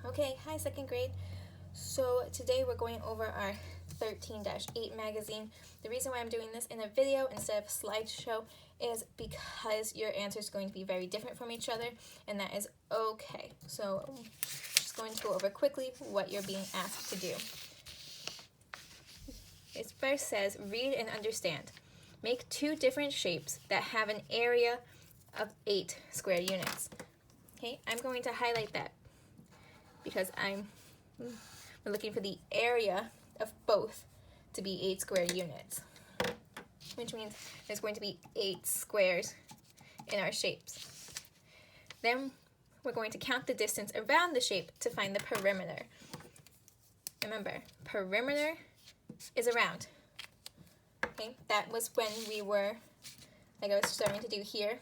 Okay, hi second grade. So today we're going over our 13-8 magazine. The reason why I'm doing this in a video instead of slideshow is because your answer is going to be very different from each other, and that is okay. So I'm just going to go over quickly what you're being asked to do. It first says, read and understand. Make two different shapes that have an area of 8 square units. Okay, I'm going to highlight that because we're looking for the area of both to be 8 square units, which means there's going to be 8 squares in our shapes. Then we're going to count the distance around the shape to find the perimeter. Remember, perimeter is around. Okay, that was when we were, like I was starting to do here,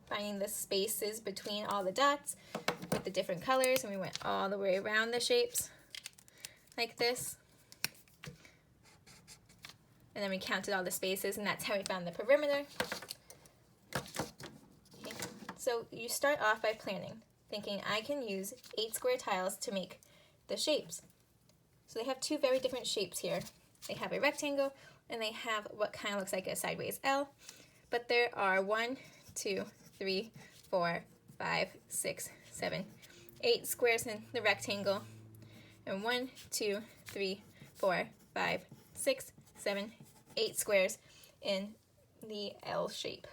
finding the spaces between all the dots with the different colors, and we went all the way around the shapes like this. And then we counted all the spaces, and that's how we found the perimeter. Okay. So you start off by planning, thinking I can use 8 square tiles to make the shapes. So they have two very different shapes here. They have a rectangle, and they have what kind of looks like a sideways L. But there are 1, 2, 3, 4, 5, 6, 7, 8 squares in the rectangle, and 1, 2, 3, 4, 5, 6, 7, 8 squares in the L shape.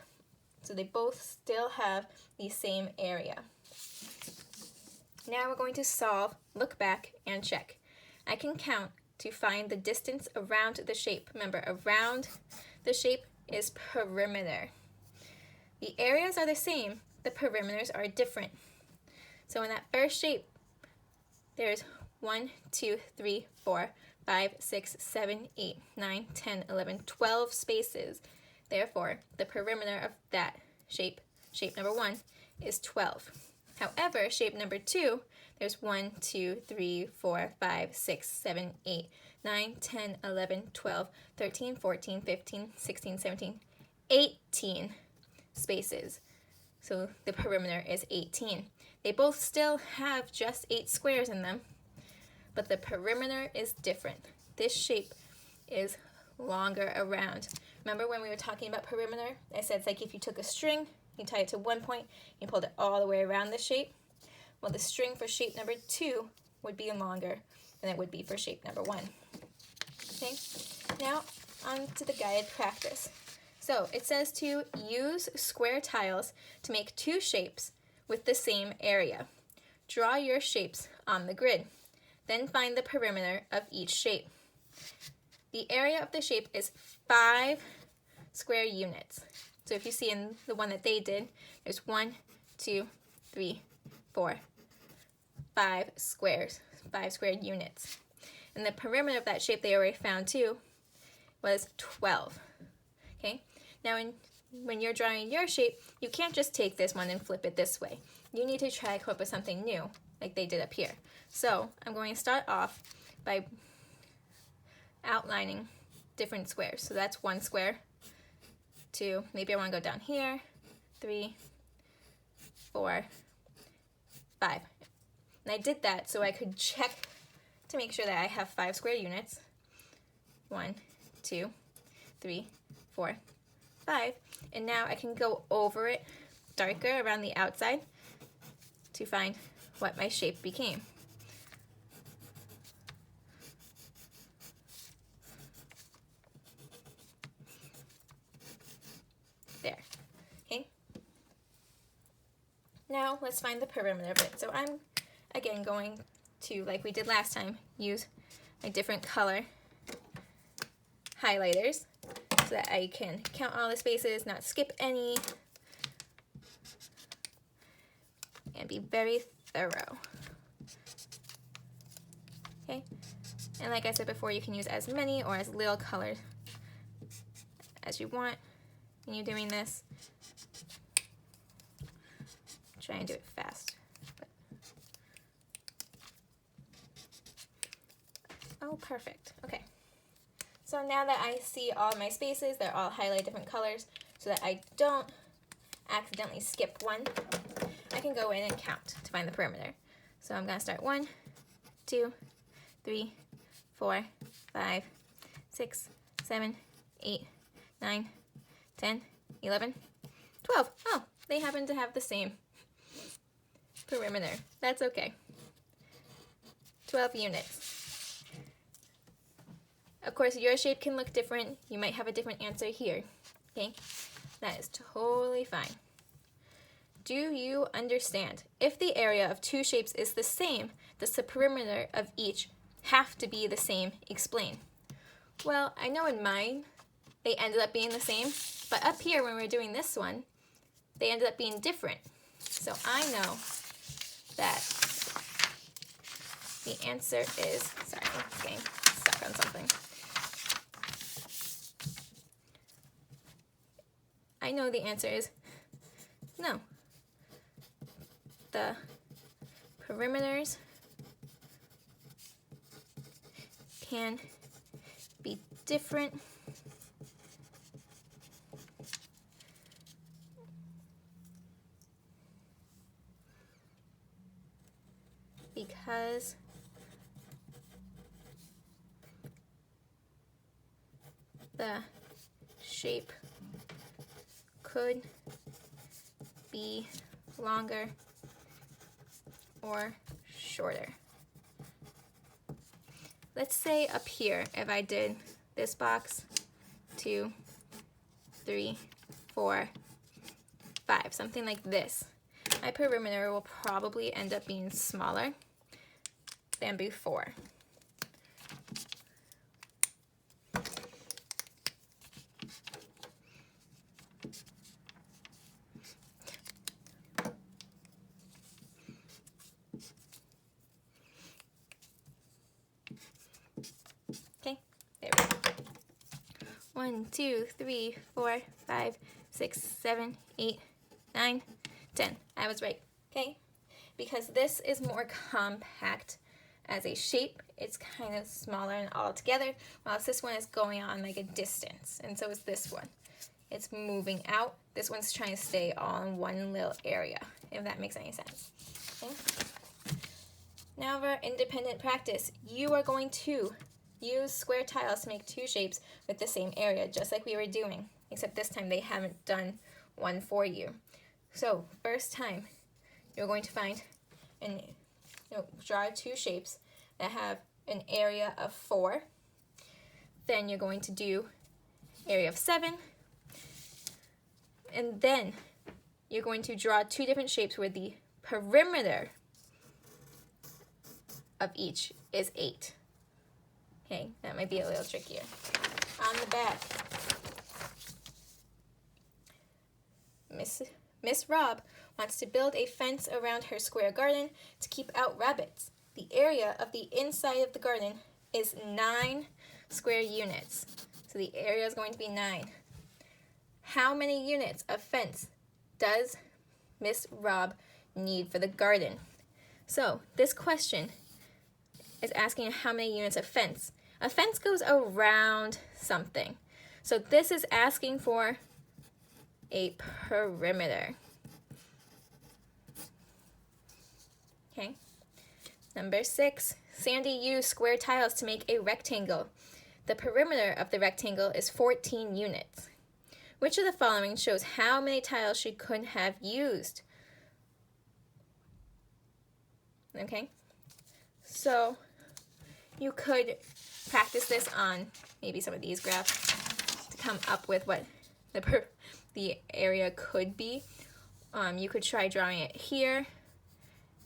So they both still have the same area. Now we're going to solve, look back, and check. I can count to find the distance around the shape. Remember, around the shape is perimeter. The areas are the same, the perimeters are different. So in that first shape, there's 1, 2, 3, 4, 5, 6, 7, 8, 9, 10, 11, 12 spaces. Therefore, the perimeter of that shape, shape number 1, is 12. However, shape number 2, there's 1, 2, 3, 4, 5, 6, 7, 8, 9, 10, 11, 12, 13, 14, 15, 16, 17, 18 spaces. So the perimeter is 18. They both still have just 8 squares in them, but the perimeter is different. This shape is longer around. Remember when we were talking about perimeter? I said it's like if you took a string, you tie it to one point, you pulled it all the way around the shape. Well, the string for shape number 2 would be longer than it would be for shape number 1. Okay, now on to the guided practice. So it says to use square tiles to make two shapes with the same area. Draw your shapes on the grid. Then find the perimeter of each shape. The area of the shape is 5 square units. So if you see in the one that they did, there's 1, 2, 3, 4, 5 squares, 5 square units. And the perimeter of that shape they already found too was 12. Okay? Now when you're drawing your shape, you can't just take this one and flip it this way. You need to try to come up with something new, like they did up here. So I'm going to start off by outlining different squares. So that's 1 square, 2, maybe I want to go down here, 3, 4, 5. And I did that so I could check to make sure that I have 5 square units. 1, 2, 3, 4, 5. And now I can go over it darker around the outside to find what my shape became. There. Okay. Now let's find the perimeter of it. So I'm again going to, like we did last time, use a different color highlighters so that I can count all the spaces, not skip any, and be very thorough. Okay, and like I said before, you can use as many or as little colors as you want when you're doing this. Try and do it fast. Oh, perfect. Okay. So now that I see all my spaces, they're all highlighted different colors so that I don't accidentally skip one, I can go in and count to find the perimeter. So I'm going to start 1, 2, 3, 4, 5, 6, 7, 8, 9, 10, 11, 12. Oh, they happen to have the same perimeter. That's okay. 12 units. Of course, your shape can look different. You might have a different answer here. Okay? That is totally fine. Do you understand? If the area of two shapes is the same, does the perimeter of each have to be the same? Explain. Well, I know in mine, they ended up being the same, but up here when we're doing this one, they ended up being different. So I know that the answer is, sorry, I'm getting stuck on something. I know the answer is no. The perimeters can be different because the shape could be longer or shorter. Let's say up here, if I did this box, 2, 3, 4, 5, something like this, my perimeter will probably end up being smaller than before. Okay, there we go. 1, 2, 3, 4, 5, 6, 7, 8, 9, 10. I was right, okay? Because this is more compact as a shape. It's kind of smaller and all together, whilst this one is going on like a distance, and so is this one. It's moving out. This one's trying to stay all in one little area, if that makes any sense. Okay? Now for independent practice, you are going to use square tiles to make two shapes with the same area, just like we were doing, except this time they haven't done one for you. So first time, you're going to find and draw two shapes that have an area of 4. Then you're going to do area of 7, and then you're going to draw two different shapes where the perimeter of each is 8. Okay, that might be a little trickier. On the back, Miss Rob wants to build a fence around her square garden to keep out rabbits. The area of the inside of the garden is 9 square units. So the area is going to be 9. How many units of fence does Miss Rob need for the garden? So this question is asking how many units of fence. A fence goes around something. So this is asking for a perimeter. Okay. Number 6, Sandy used square tiles to make a rectangle. The perimeter of the rectangle is 14 units. Which of the following shows how many tiles she could have used? Okay. So you could practice this on maybe some of these graphs to come up with what the area could be. You could try drawing it here,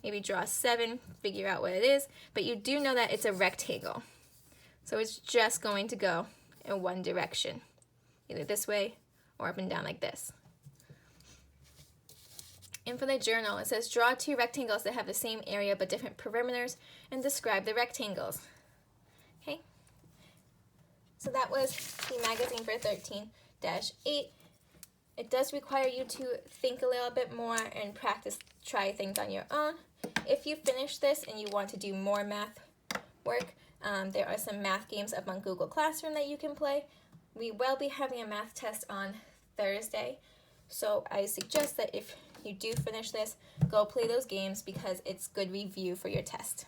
maybe draw 7, figure out what it is, but you do know that it's a rectangle. So it's just going to go in one direction, either this way or up and down like this. And for the journal, it says draw 2 rectangles that have the same area but different perimeters and describe the rectangles. Okay, so that was the magazine for 13-8. It does require you to think a little bit more and practice, try things on your own. If you finish this and you want to do more math work, there are some math games up on Google Classroom that you can play. We will be having a math test on Thursday, so I suggest that if you do finish this, go play those games because it's good review for your test.